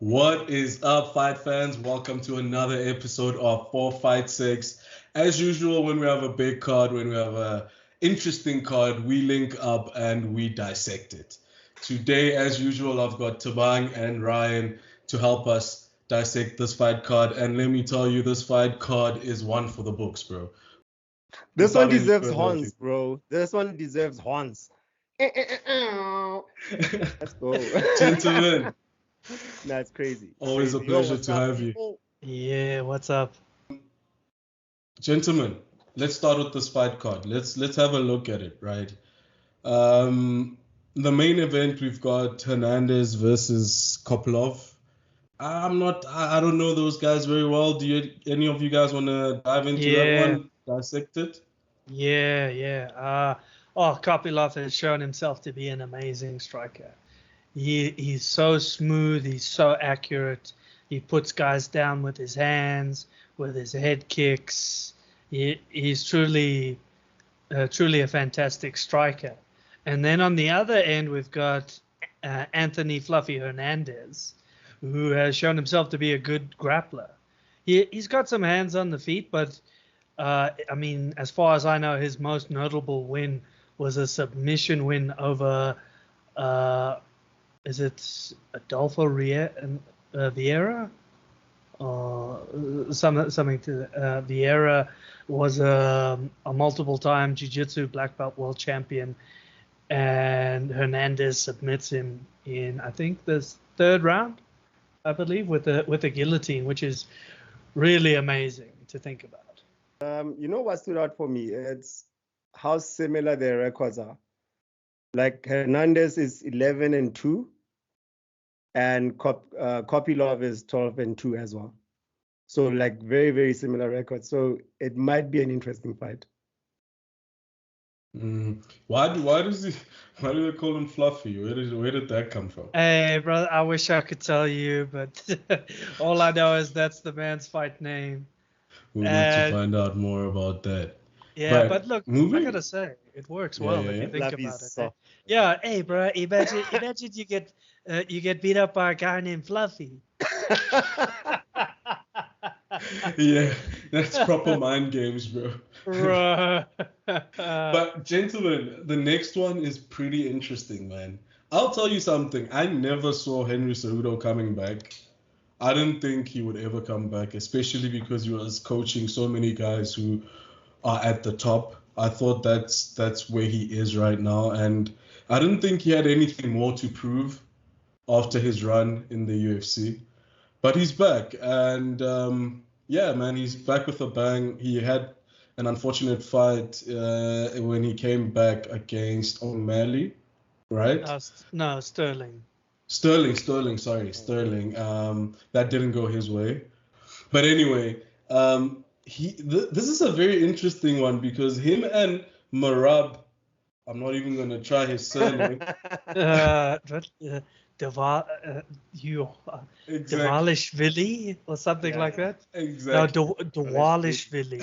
What is up, fight fans? Welcome to another episode of 456. As usual, when we have a big card, when we have a interesting card, we link up and we dissect it. Today, as usual, I've got Tabang and Ryan to help us dissect this fight card. And let me tell you, this fight card is one for the books, bro. This one Without any deserves further horns, ado. bro. This one deserves horns. Let's go. Gentlemen, That's crazy. always a Crazy. Yo, pleasure what's to up, have you. people? Yeah, what's up? Gentlemen, let's start with this fight card. Let's have a look at it, right? The main event, we've got Hernandez versus Kopilov. I don't know those guys very well. Any of you guys want to dive into that Yeah. one, dissect it? Yeah. Kopilov has shown himself to be an amazing striker. He's so smooth. He's so accurate. He puts guys down with his hands, with his head kicks. He's truly a fantastic striker. And then on the other end, we've got Anthony Fluffy Hernandez, who has shown himself to be a good grappler. He's got some hands on the feet, but as far as I know, his most notable win was a submission win over, is it Adolfo Vieira? Or something to Vieira was a multiple-time jiu-jitsu black belt world champion, and Hernandez submits him in, I think, the third round, I believe, with a guillotine, which is really amazing to think about. You know what stood out for me? It's how similar their records are. Like Hernandez is 11-2, and Kopilov is 12-2 as well. So like very, very similar records. So it might be an interesting fight. Why do they call him Fluffy? Where did that come from? Hey, brother, I wish I could tell you, but all I know is that's the man's fight name. We need to find out more about that. Yeah, but look, moving? I gotta say, it works well if you think Fluffy's about it. soft. Yeah, hey, bro, imagine you get beat up by a guy named Fluffy. Yeah, that's proper mind games, bro. Right. But gentlemen, the next one is pretty interesting, man. I'll tell you something. I never saw Henry Cejudo coming back. I didn't think he would ever come back, especially because he was coaching so many guys who are at the top. I thought that's where he is right now, and I didn't think he had anything more to prove after his run in the UFC. But he's back, and yeah, man, he's back with a bang. He had an unfortunate fight when he came back against O'Malley, right? No, Sterling. Sterling. That didn't go his way. But anyway, this is a very interesting one because him and Marab, I'm not even going to try his surname. Dvalishvili or something like that. Exactly. No, Dvalishvili.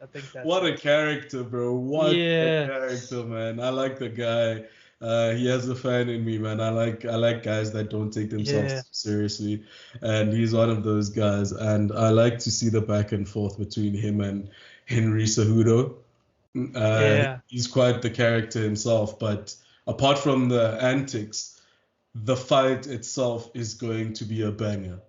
I think that's What a character, bro. What a character, man. I like the guy. He has a fan in me, man. I like guys that don't take themselves seriously, and he's one of those guys. And I like to see the back and forth between him and Henry Cejudo. He's quite the character himself, but apart from the antics, the fight itself is going to be a banger.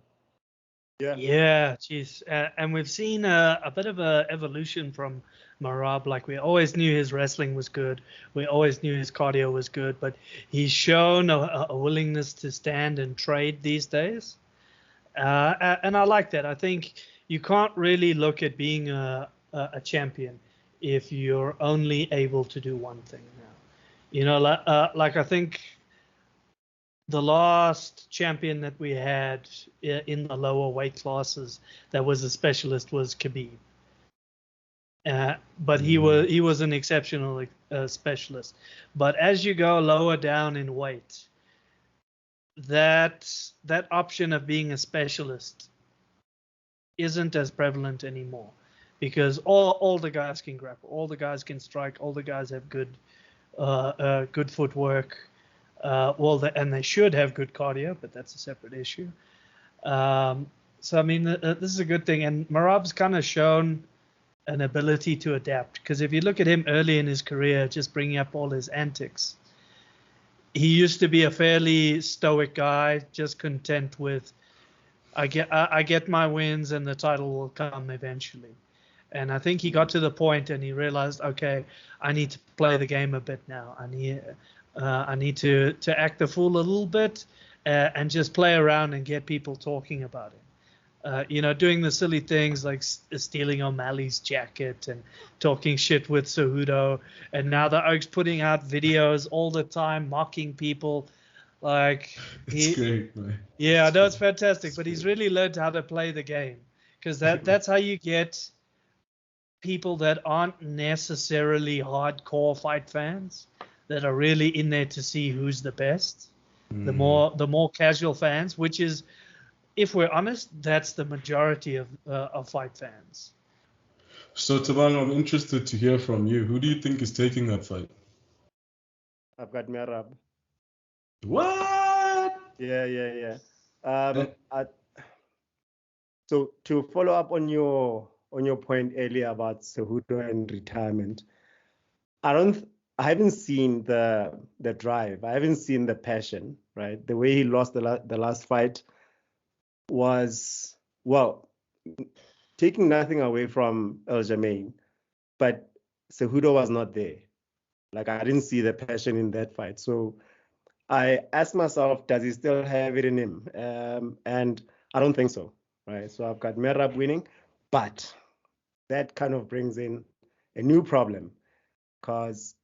Yeah, geez. And we've seen a bit of a evolution from Marab. Like, we always knew his wrestling was good. We always knew his cardio was good, but he's shown a willingness to stand and trade these days. And I like that. I think you can't really look at being a champion if you're only able to do one thing now. You know, like I think the last champion that we had in the lower weight classes that was a specialist was Khabib. But he was an exceptional specialist. But as you go lower down in weight, that option of being a specialist isn't as prevalent anymore, because all the guys can grapple, all the guys can strike, all the guys have good footwork. And they should have good cardio, but that's a separate issue. So I mean, this is a good thing, and Merab's kind of shown an ability to adapt, because if you look at him early in his career, just bringing up all his antics, he used to be a fairly stoic guy, just content with, I get my wins and the title will come eventually. And I think he got to the point and he realized, okay, I need to play the game a bit now. I need to act the fool a little bit and just play around and get people talking about it. Doing the silly things like stealing O'Malley's jacket and talking shit with Cejudo. And now the Oak's putting out videos all the time mocking people. It's great, man. Yeah, I know it's fantastic, but he's really learned how to play the game, because that's how you get people that aren't necessarily hardcore fight fans, that are really in there to see who's the best. The more casual fans, which is, if we're honest, that's the majority of fight fans. So, Tabang, I'm interested to hear from you. Who do you think is taking that fight? I've got Merab. What? Yeah. So to follow up on your point earlier about Cejudo and retirement, I haven't seen the drive. I haven't seen the passion. Right, the way he lost the last fight was, well, taking nothing away from Aljamain, but Cejudo was not there. Like, I didn't see the passion in that fight. So I asked myself, does he still have it in him? And I don't think so, right? So I've got Merab winning, but that kind of brings in a new problem, because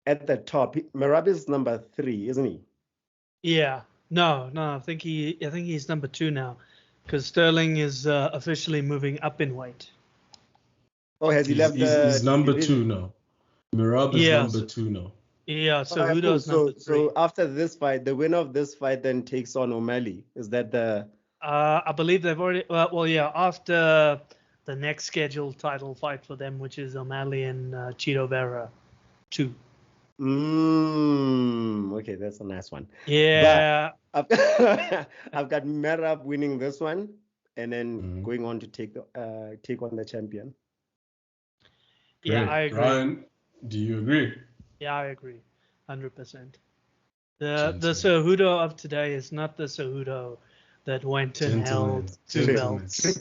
at the top, Merab is number 3, isn't he? Yeah. No, I think he's number 2 now, because Sterling is officially moving up in weight. Oh, has he left? He's number 2 now. Merab is number 2 now. Yeah, so Cejudo's number 3. So after this fight, the winner of this fight then takes on O'Malley. Is that the? I believe they've already. After the next scheduled title fight for them, which is O'Malley and Chito Vera 2. Okay, that's a nice one. Yeah. But I've got Merab winning this one, and then going on to take on the champion. Yeah, Great. I agree. Ryan, do you agree? Yeah, I agree, 100%. The Cejudo of today is not the Cejudo that went and held 2 belts.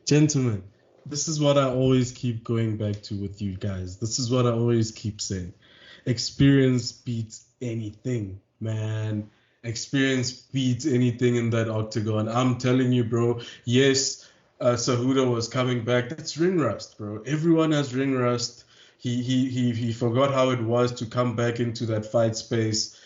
Gentlemen, this is what I always keep going back to with you guys. This is what I always keep saying. Experience beats anything, man. Experience beats anything in that octagon. I'm telling you, bro. Yes, Cejudo was coming back. That's ring rust, bro. Everyone has ring rust. He forgot how it was to come back into that fight space.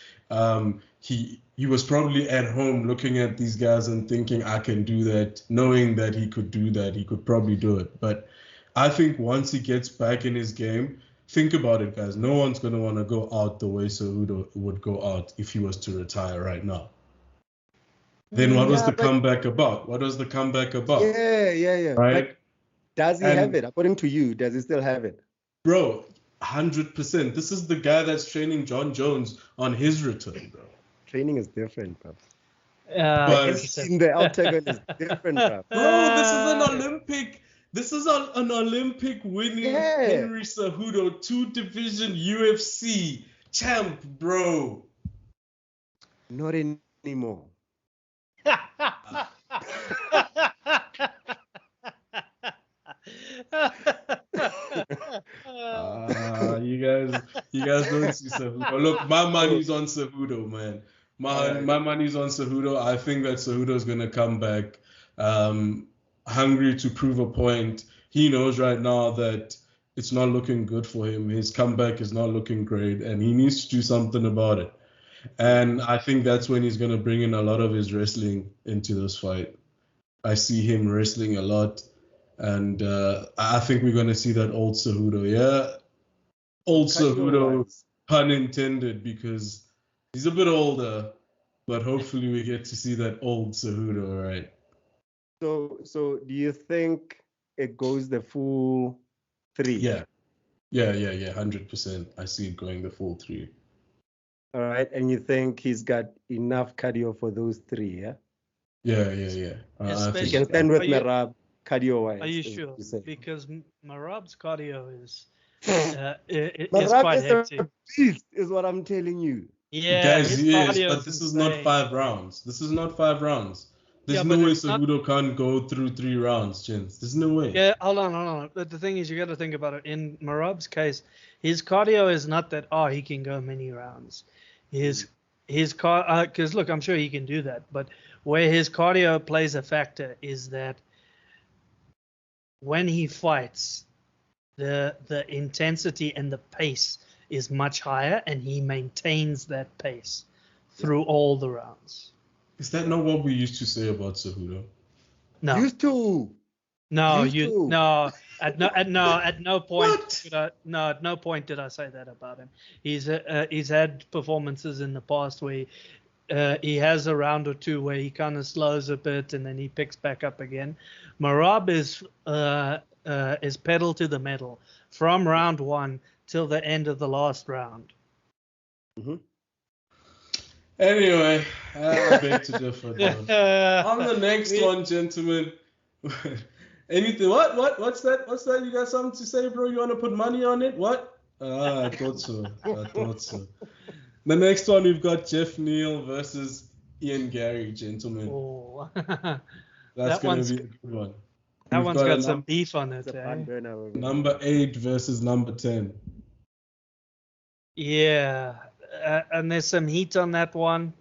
He was probably at home looking at these guys and thinking, I can do that, knowing that he could do that. He could probably do it. But I think once he gets back in his game, think about it, guys. No one's going to want to go out the way Cejudo would go out if he was to retire right now. Then what was the comeback about? What was the comeback about? Yeah. Right? But does he have it? According to you, does he still have it? Bro, 100%. This is the guy that's training John Jones on his return, bro. Training is different, bro. But in the octagon is different, bro. Bro, this is an Olympic. This is an Olympic winning Henry Cejudo 2-division UFC champ, bro. Not anymore. You guys don't see Cejudo. Look, my money's on Cejudo, man. My money's on Cejudo. I think that Cejudo is gonna come back, hungry to prove a point. He knows right now that it's not looking good for him. His comeback is not looking great, and he needs to do something about it. And I think that's when he's gonna bring in a lot of his wrestling into this fight. I see him wrestling a lot. And I think we're going to see that old Cejudo, yeah? Old Cejudo, pun intended, because he's a bit older, but hopefully we get to see that old Cejudo, right? So do you think it goes the full 3? Yeah, 100%. I see it going the full 3. All right, and you think he's got enough cardio for those three, yeah? Yeah. I Especially- think You can stand with Are you- Merab cardio-wise. Are you is sure? what you say. Because Marab's cardio is Merab quite is hectic. a beast, is what I'm telling you. Yeah, guys, his yes, cardio but this is not insane. 5 rounds. This is not 5 rounds. There's Yeah, no but way it's not- Cejudo can't go through 3 rounds, gents. There's no way. Yeah, hold on. But the thing is, you got to think about it. In Marab's case, his cardio is not that he can go many rounds. His because look, I'm sure he can do that. But where his cardio plays a factor is that when he fights, the intensity and the pace is much higher, and he maintains that pace through all the rounds. Is that not what we used to say about Cejudo? No, Used to. no, used to. no. At no point What? at no point did I say that about him. He's had performances in the past where he has a round or two where he kind of slows a bit and then he picks back up again. Marab is pedal to the metal from round 1 till the end of the last round. Mm-hmm. Anyway, I beg to differ. though. On the next one, gentlemen. Anything? What's that? You got something to say, bro? You want to put money on it? What? I thought so. The next one, we've got Jeff Neal versus Ian Gary, gentlemen. Oh. That's that going one's- to be a good one. That We've one's got got a some beef on it, It's a eh? fun burner over there. number 8 versus number 10. Yeah, and there's some heat on that one,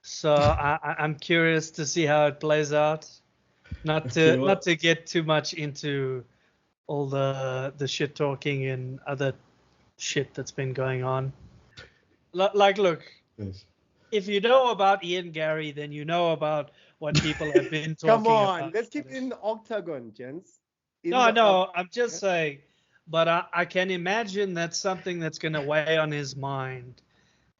so I'm curious to see how it plays out. Not to get too much into all the shit talking and other shit that's been going on. Like, look, Yes. if you know about Ian Gary, then you know about what people have been talking Come on, about. let's keep it in the octagon, gents. In No, the no, octagon. I'm just saying. But I can imagine that's something that's going to weigh on his mind.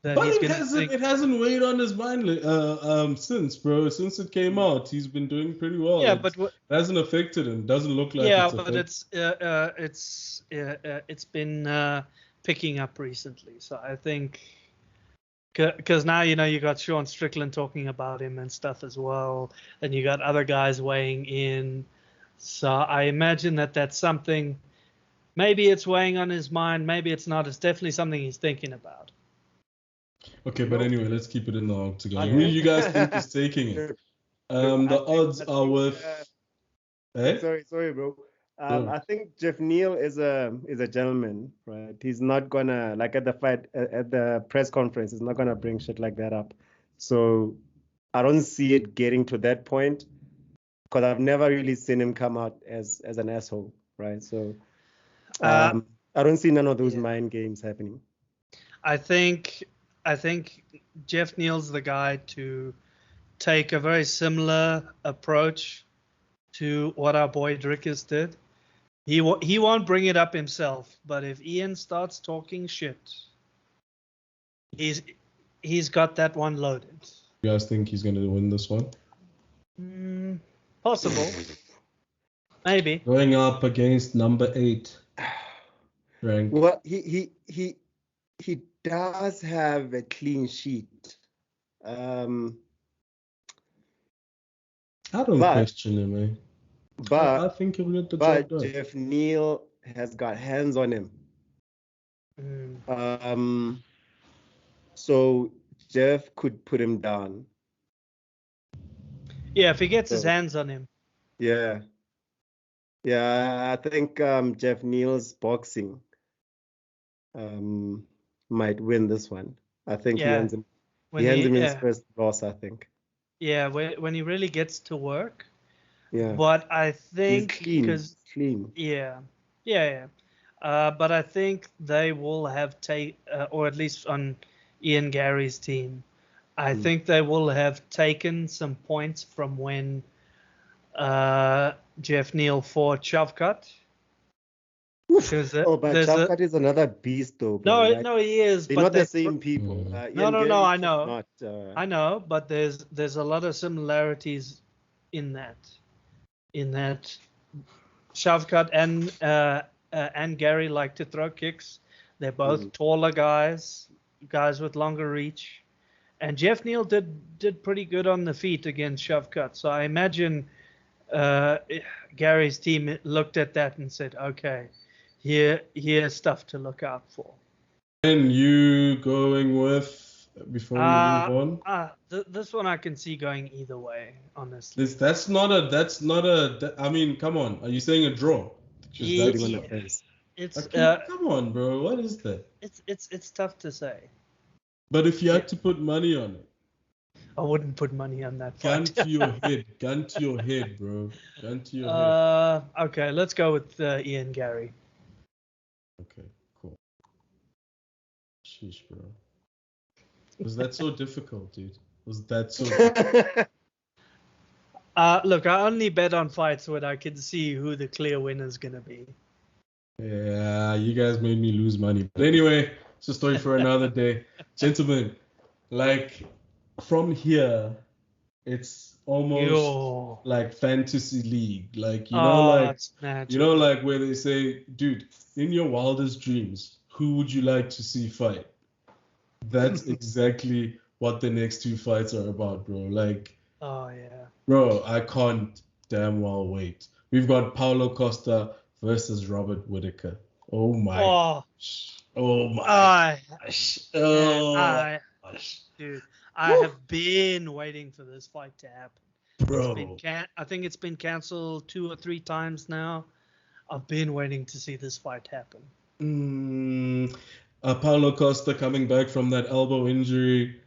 That But he's it going to hasn't, think. it hasn't weighed on his mind since, bro. Since it came out, he's been doing pretty well. Yeah, It but hasn't affected him. Doesn't look like yeah, it's but affected. it's been picking up recently. So I think because now you got Sean Strickland talking about him and stuff as well, and you got other guys weighing in. So I imagine that's something. Maybe it's weighing on his mind. Maybe it's not. It's definitely something he's thinking about. Okay, but anyway, let's keep it in the octagon. I Who do think- you guys think is taking it? The odds are with. Eh? Sorry, bro. Sure. I think Jeff Neal is a gentleman, right? He's not gonna, like, at the fight at the press conference, he's not gonna bring shit like that up. So I don't see it getting to that point because I've never really seen him come out as an asshole, right? So I don't see none of those mind games happening. I think Jeff Neal's the guy to take a very similar approach to what our boy Drickus did. He won't bring it up himself, but if Ian starts talking shit, he's got that one loaded. You guys think he's going to win this one? Possible. Maybe. Going up against number 8 rank. Well, he does have a clean sheet. I don't but- question him, eh? But I think he'll get the job done. Jeff Neal has got hands on him. So Jeff could put him down. Yeah, if he gets his hands on him. Yeah. I think Jeff Neal's boxing might win this one. I think he hands him his first loss, I think. Yeah, when he really gets to work. Yeah. But I think he's clean. Yeah. But I think they will have or at least on Ian Gary's team, I think they will have taken some points from when Jeff Neal fought Shavkat. But Shavkat is another beast, though. Bro. No, he is. They're but not the same people. No, I know. Not, I know, but there's a lot of similarities in that. Shavkat and Gary like to throw kicks. They're both taller guys. guys with longer reach. And Jeff Neal did pretty good on the feet against Shavkat. So I imagine Gary's team looked at that and said, okay, here's stuff to look out for. And you going with, before we move on? This one I can see going either way, honestly. That's not a. I mean, come on. Are you saying a draw? It's come on, bro. What is that? It's tough to say. But if you had to put money on it, I wouldn't put money on that gun fight. to your head, gun to your head, bro, gun to your head. Okay, let's go with Ian Gary. Okay, cool. Sheesh, bro. Was that so difficult, dude? Was that so difficult? Look, I only bet on fights when I can see who the clear winner's gonna be. Yeah, you guys made me lose money. But anyway, it's a story for another day. Gentlemen, like from here, it's almost like fantasy league. Like, you know, like where they say, dude, in your wildest dreams, who would you like to see fight? That's exactly what the next two fights are about, bro. Like, oh yeah, bro, I can't damn well wait. We've got Paulo Costa versus Robert Whittaker. Oh my. Oh my. Dude, I have been waiting for this fight to happen. Bro. I think it's been cancelled 2 or 3 times now. I've been waiting to see this fight happen. Paulo Costa coming back from that elbow injury.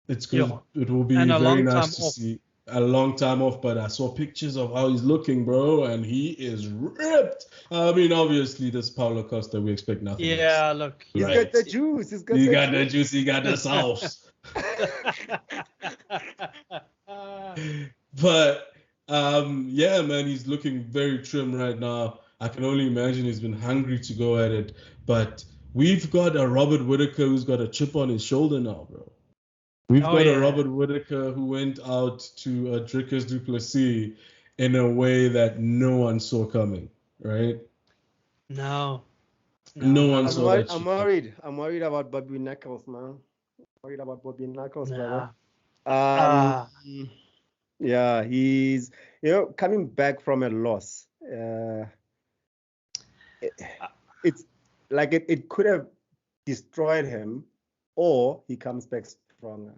It's good. Yeah. It will be very nice to see. A long time off, but I saw pictures of how he's looking, bro, and he is ripped. I mean, obviously, this Paulo Costa, we expect nothing else. Look. He's got the juice. He got the juice. He got the sauce. But, yeah, man, he's looking very trim right now. I can only imagine he's been hungry to go at it. But we've got a Robert Whittaker who's got a chip on his shoulder now, bro. We've got a Robert Whittaker who went out to Dricus du Plessis in a way that no one saw coming, right? No one saw that. I'm worried. I'm worried about Bobby Knuckles, man. Brother. Yeah, he's coming back from a loss. It's like it could have destroyed him, or he comes back stronger.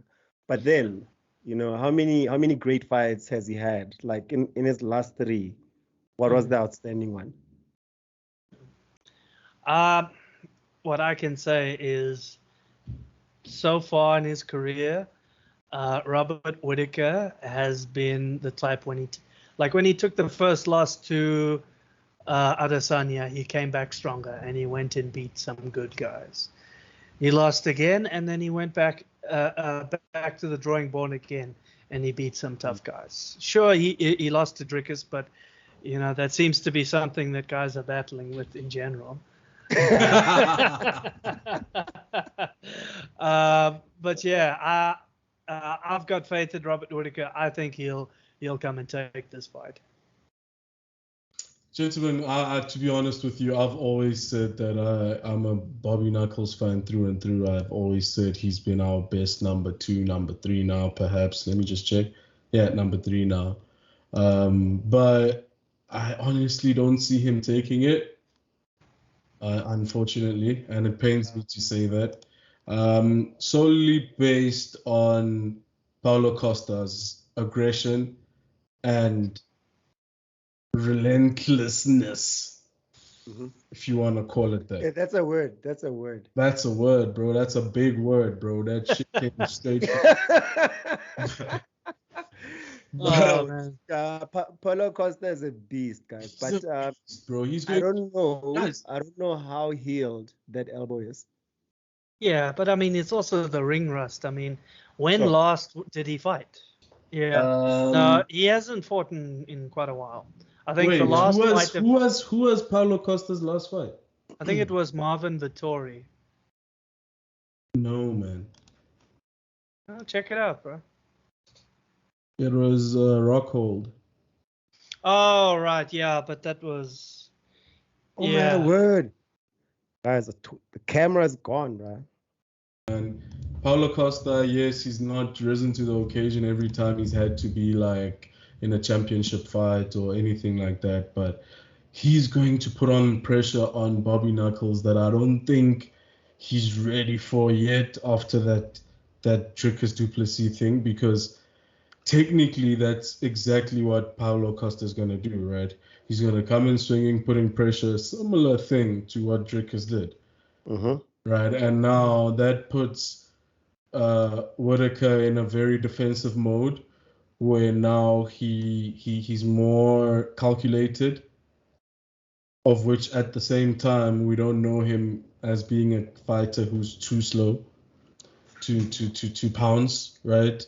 But then, how many great fights has he had? Like in his last 3, what was the outstanding one? What I can say is, so far in his career, Robert Whittaker has been the type when he took the first loss to Adesanya, he came back stronger and he went and beat some good guys. He lost again, and then he went back to the drawing board again, and he beat some tough guys. Sure, he lost to Dricus, but that seems to be something that guys are battling with in general. But yeah, I've got faith in Robert Whittaker. I think he'll come and take this fight. Gentlemen, to be honest with you, I've always said that I'm a Bobby Knuckles fan through and through. I've always said he's been our best number 2, number 3 now, perhaps. Let me just check. Yeah, number 3 now. But I honestly don't see him taking it, unfortunately, and it pains me to say that. Solely based on Paulo Costa's aggression and relentlessness, if you want to call it that. Yeah, that's a word. That's a word, bro. That's a big word, bro. That shit came straight from... Paulo Costa is a beast, guys. But bro, I don't know how healed that elbow is. Yeah, but I mean, it's also the ring rust. I mean, when last did he fight? Yeah, no, he hasn't fought in quite a while. I think the last fight. Who was Paulo Costa's last fight? I think it was Marvin Vittori. No, man. Oh, check it out, bro. It was Rockhold. Oh, right, yeah, but that was. Oh my word, guys! The camera's gone, bro. And Paulo Costa, yes, he's not risen to the occasion every time he's had to be like in a championship fight or anything like that, but he's going to put on pressure on Bobby Knuckles that I don't think he's ready for yet after that Dricus du Plessis thing, because technically that's exactly what Paulo Costa is going to do, right? He's going to come in swinging, putting pressure, similar thing to what Dricus did, right? And now that puts Whitaker in a very defensive mode where now he's more calculated, of which at the same time we don't know him as being a fighter who's too slow to pounce, right?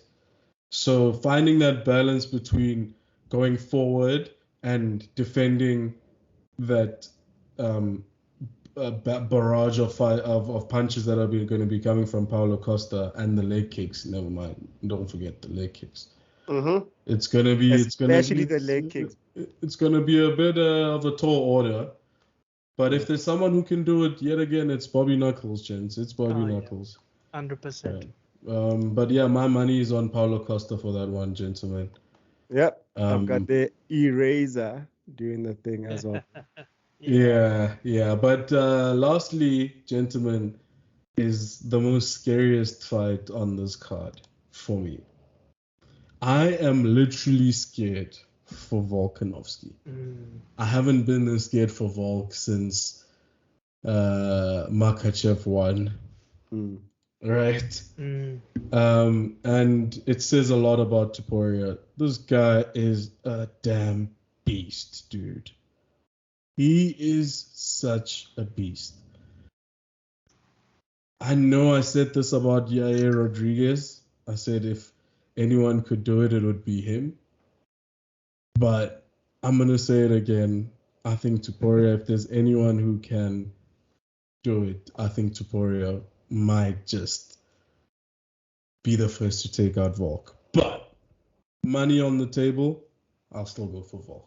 So finding that balance between going forward and defending that barrage of punches that are going to be coming from Paulo Costa, and the leg kicks. Never mind, don't forget the leg kicks. It's gonna be especially the leg kicks. It's gonna be a bit of a tall order, but if there's someone who can do it yet again, it's Bobby Knuckles, gents. It's Bobby Knuckles. 100%. But yeah, my money is on Paulo Costa for that one, gentlemen. Yep, I've got the eraser doing the thing as well. Yeah. But lastly, gentlemen, is the most scariest fight on this card for me. I am literally scared for Volkanovski. I haven't been this scared for Volk since Makhachev won. Right? And it says a lot about Topuria. This guy is a damn beast, dude. He is such a beast. I know I said this about Yair Rodriguez. I said if anyone could do it, it would be him. But I'm going to say it again. I think Topuria, if there's anyone who can do it, I think Topuria might just be the first to take out Volk. But money on the table, I'll still go for Volk.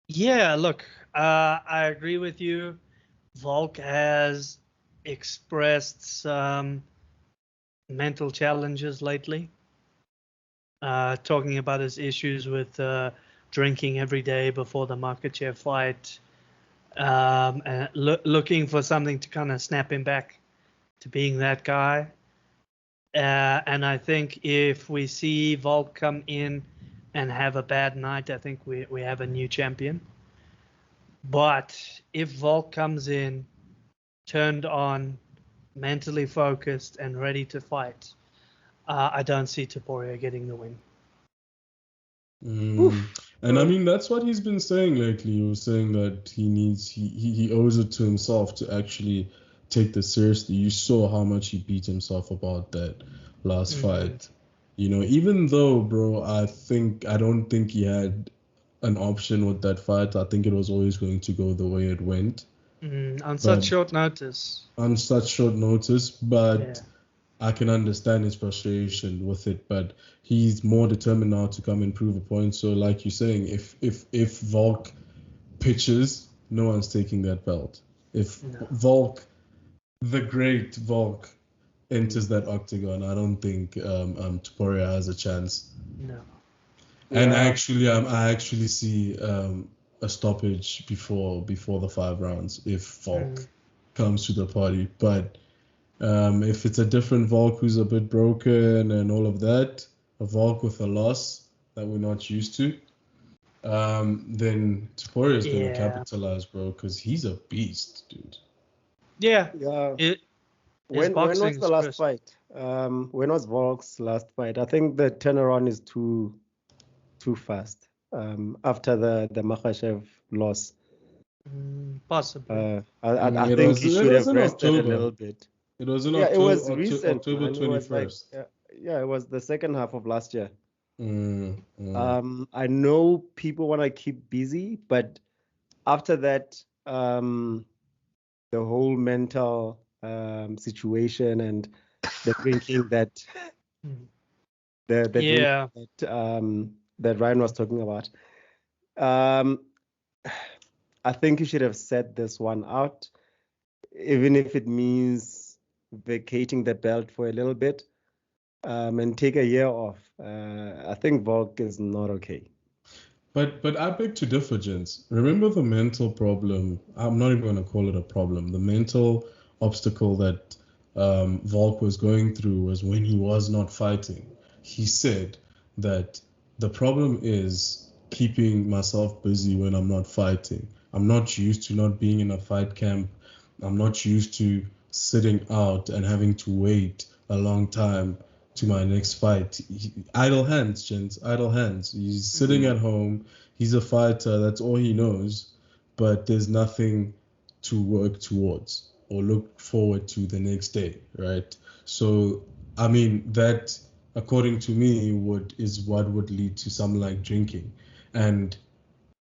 Yeah, look, I agree with you. Volk has expressed some mental challenges lately, talking about his issues with drinking every day before the Makhachev fight, and looking for something to kind of snap him back to being that guy. And I think if we see Volk come in and have a bad night, I think we have a new champion. But if Volk comes in, turned on, mentally focused, and ready to fight, I don't see Topuria getting the win. And I mean, that's what he's been saying lately. He was saying that he owes it to himself to actually take this seriously. You saw how much he beat himself about that last fight. You know, even though, bro, I don't think he had an option with that fight. I think it was always going to go the way it went. On such short notice. On such short notice, but I can understand his frustration with it. But he's more determined now to come and prove a point. So, like you're saying, if Volk pitches, no one's taking that belt. If Volk, the great Volk, enters that octagon, I don't think Topuria has a chance. No. And actually, I actually see a stoppage before the 5 rounds if Volk comes to the party. But if it's a different Volk who's a bit broken and all of that, a Volk with a loss that we're not used to, then Topuria is going to capitalize, bro, because he's a beast, dude. Yeah. When was the last fight? When was Volk's last fight? I think the turnaround is too fast. After the Makhachev loss. Possibly. I think he should have rested a little bit. It was in it was recent, October 21st. It was the second half of last year. I know people want to keep busy, but after that, the whole mental situation and the drinking that that Ryan was talking about. I think you should have set this one out, even if it means vacating the belt for a little bit and take a year off. I think Volk is not okay. But I beg to differ, gents. Remember the mental problem. I'm not even going to call it a problem. The mental obstacle that Volk was going through was when he was not fighting. He said that the problem is keeping myself busy when I'm not fighting. I'm not used to not being in a fight camp. I'm not used to sitting out and having to wait a long time to my next fight. Idle hands, gents, idle hands. He's sitting at home. He's a fighter. That's all he knows. But there's nothing to work towards or look forward to the next day, right? So, I mean, that, according to me, is what would lead to something like drinking. And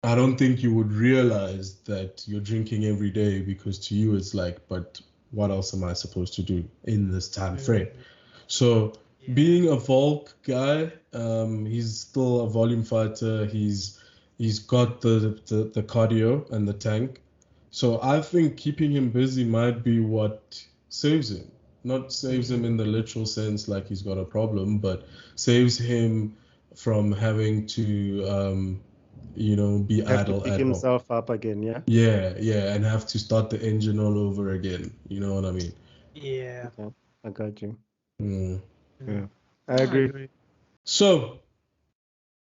I don't think you would realize that you're drinking every day because to you it's like, but what else am I supposed to do in this time frame? So being a Volk guy, he's still a volume fighter. He's got the cardio and the tank. So I think keeping him busy might be what saves him. Not saves him in the literal sense like he's got a problem, but saves him from having to be Have to idle pick at home. himself up again, yeah? Yeah, and have to start the engine all over again. You know what I mean? Yeah. Okay, I got you. Mm. Yeah, I agree. So,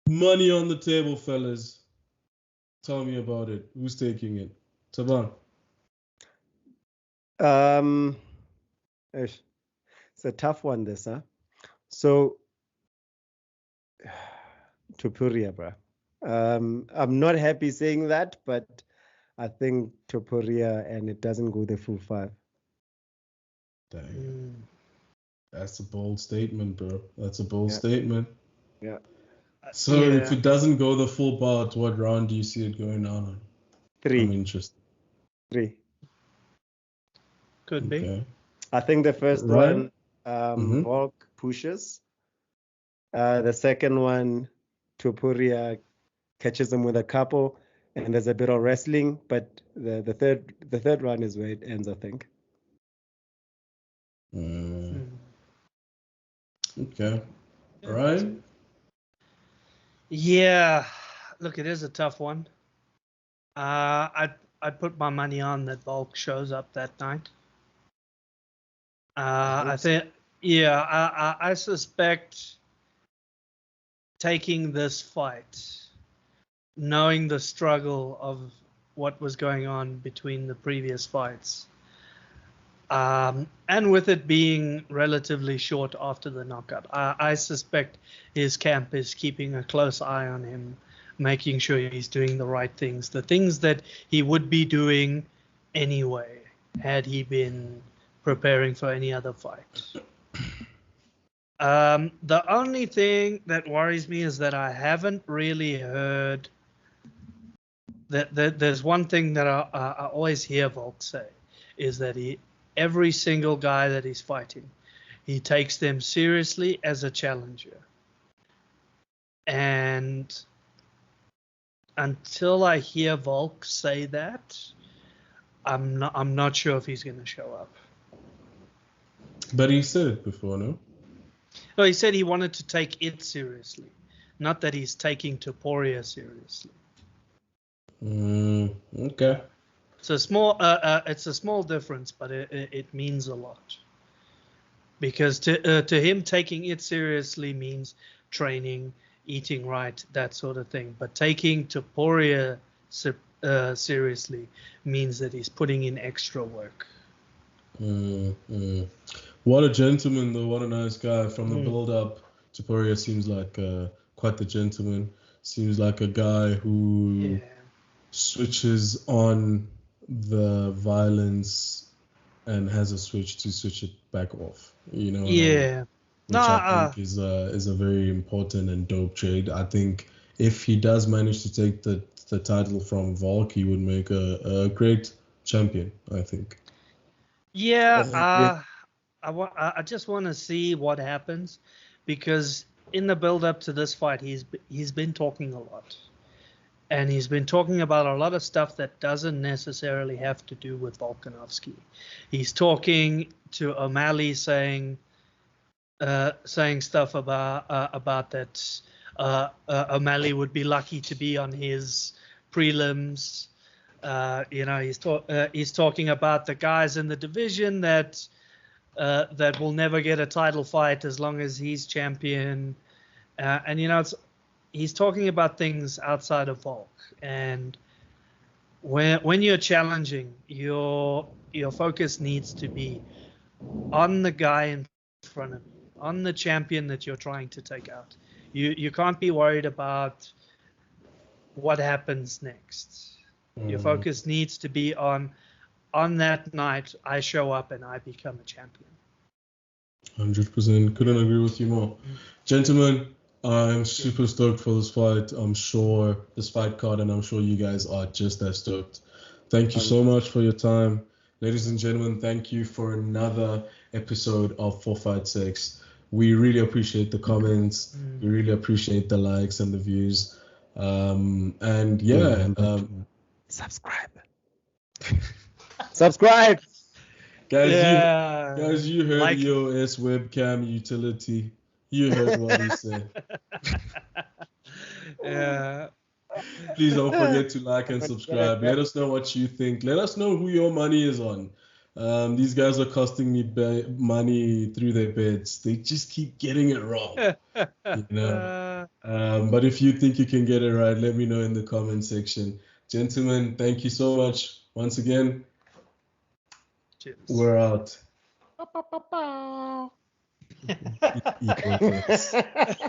money on the table, fellas. Tell me about it. Who's taking it? Taban. It's a tough one, this, huh? So, Topuria, bro. I'm not happy saying that, but I think Topuria, and it doesn't go the full 5. Dang. That's a bold statement, bro. That's a bold statement. Yeah. So if it doesn't go the full bout, what round do you see it going down on? 3. I'm interested. 3. Could be. I think the first one, Volk pushes. The second one, Topuria catches him with a couple, and there's a bit of wrestling. But the third one is where it ends, I think. Okay. All right. Yeah. Look, it is a tough one. I'd put my money on that Volk shows up that night. I think, I suspect taking this fight, knowing the struggle of what was going on between the previous fights, and with it being relatively short after the knockout, I suspect his camp is keeping a close eye on him, making sure he's doing the right things, the things that he would be doing anyway had he been preparing for any other fight. The only thing that worries me is that I haven't really heard that there's one thing that I always hear Volk say, is that every single guy that he's fighting, he takes them seriously as a challenger. And until I hear Volk say that, I'm not sure if he's going to show up. But he said it before, no? No, he said he wanted to take it seriously, not that he's taking Topuria seriously. Okay. It's a small difference, but it means a lot. Because to him, taking it seriously means training, eating right, that sort of thing. But taking Topuria seriously means that he's putting in extra work. What a gentleman, though. What a nice guy. From the build-up, Topuria seems like quite the gentleman. Seems like a guy who switches on the violence and has a switch to switch it back off. You know? Which I think is a very important and dope trade. I think if he does manage to take the title from Volk, he would make a great champion, I think. Yeah, I just want to see what happens, because in the build up to this fight, he's been talking a lot, And he's been talking about a lot of stuff that doesn't necessarily have to do with Volkanovski. He's talking to O'Malley saying stuff about that O'Malley would be lucky to be on his prelims. He's talking about the guys in the division that will never get a title fight as long as he's champion. He's talking about things outside of Volk. And when you're challenging, your focus needs to be on the guy in front of you, on the champion that you're trying to take out. You can't be worried about what happens next. Your focus needs to be on that night I show up and I become a champion. 100%. Couldn't agree with you more. Gentlemen, I'm super stoked for this fight. I'm sure this fight card, and I'm sure you guys are just as stoked. Thank you so much for your time. Ladies and gentlemen, thank you for another episode of 4 Fight 6. We really appreciate the comments. We really appreciate the likes and the views. Subscribe. Subscribe. Guys, you heard EOS webcam utility. You heard what he said. Yeah. Please don't forget to like and subscribe. Let us know what you think. Let us know who your money is on. These guys are costing me money through their bets. They just keep getting it wrong. But if you think you can get it right, let me know in the comment section. Gentlemen, thank you so much. Once again, Cheers. We're out.